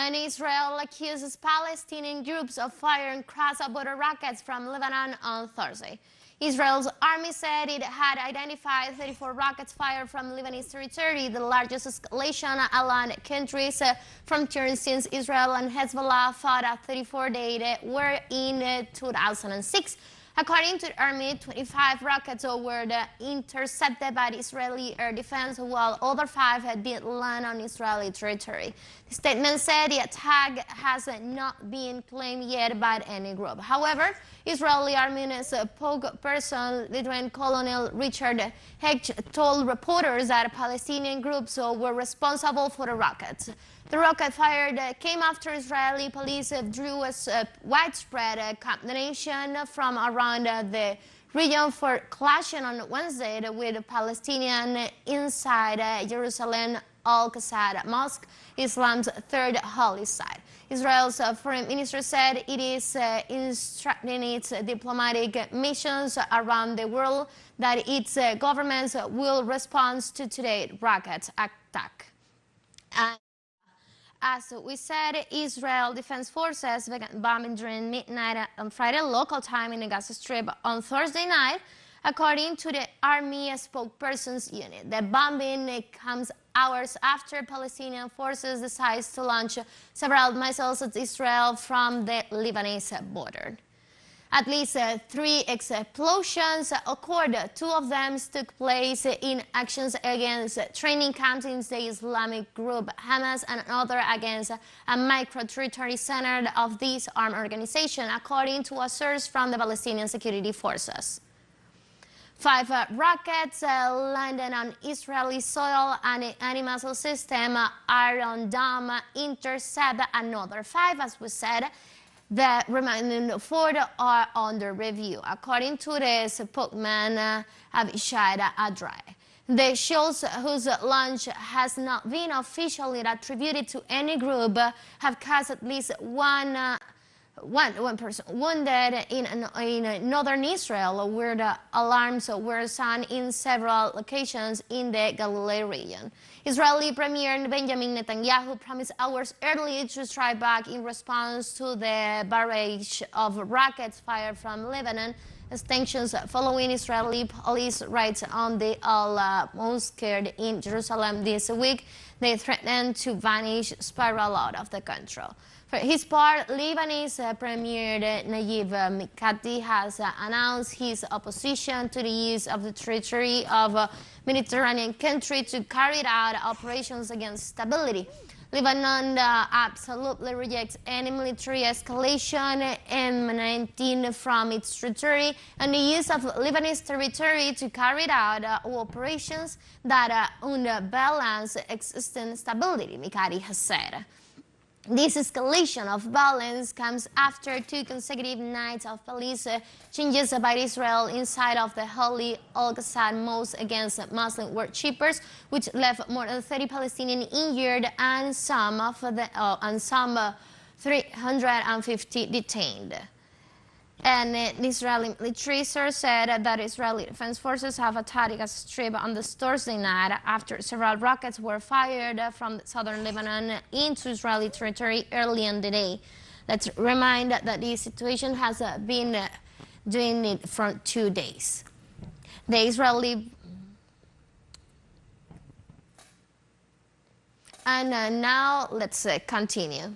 And Israel accuses Palestinian groups of firing cross-border rockets from Lebanon on Thursday. Israel's army said it had identified 34 rockets fired from Lebanese territory, the largest escalation along the country's frontier since Israel and Hezbollah fought a 34-day war in 2006. According to the army, 25 rockets were intercepted by the Israeli air defense, while other 5 did land on Israeli territory. The statement said the attack has not been claimed yet by any group. However, Israeli Army spokesperson Lieutenant Colonel Richard Hecht told reporters that Palestinian groups were responsible for the rockets. The rocket fired came after Israeli police drew a widespread condemnation from around the region for clashing on Wednesday with Palestinians inside Jerusalem Al-Aqsa Mosque, Islam's third holy site. Israel's foreign minister said it is instructing its diplomatic missions around the world that its governments will respond to today's rocket attack. As we said, Israel Defense Forces began bombing during midnight on Friday local time in the Gaza Strip on Thursday night, according to the Army spokesperson's unit. The bombing comes hours after Palestinian forces decided to launch several missiles at Israel from the Lebanese border. At least 3 explosions occurred. 2 of them took place in actions against training camps in the Islamic group Hamas and another against a micro-territory center of this armed organization, according to a source from the Palestinian security forces. 5 rockets landed on Israeli soil and the anti-missile system Iron Dome intercepted another 5, as we said. The remaining 4 are under review, according to the spokesman Avishai Adrai. The shells, whose launch has not been officially attributed to any group, have caused at least one person wounded in northern Israel, where the alarms were sound in several locations in the Galilee region. Israeli Premier Benjamin Netanyahu promised hours early to strike back in response to the barrage of rockets fired from Lebanon as tensions following Israeli police raids on the Al-Mosque in Jerusalem this week. They threatened to vanish, spiral out of the control. For his part, Lebanese Premier Nayib Mikati has announced his opposition to the use of the territory of a Mediterranean country to carry out operations against stability. Lebanon absolutely rejects any military escalation emanating from its territory and the use of Lebanese territory to carry out operations that unbalance existing stability, Mikati has said. This escalation of violence comes after 2 consecutive nights of police changes by Israel inside of the Holy Al-Aqsa Mosque against Muslim worshippers, which left more than 30 Palestinians injured and some 350 detained. And the Israeli military source said that Israeli Defense Forces have attacked Gaza Strip on the Thursday night after several rockets were fired from southern Lebanon into Israeli territory early in the day. Let's remind that the situation has been doing it for 2 days. The Israeli... And now let's continue.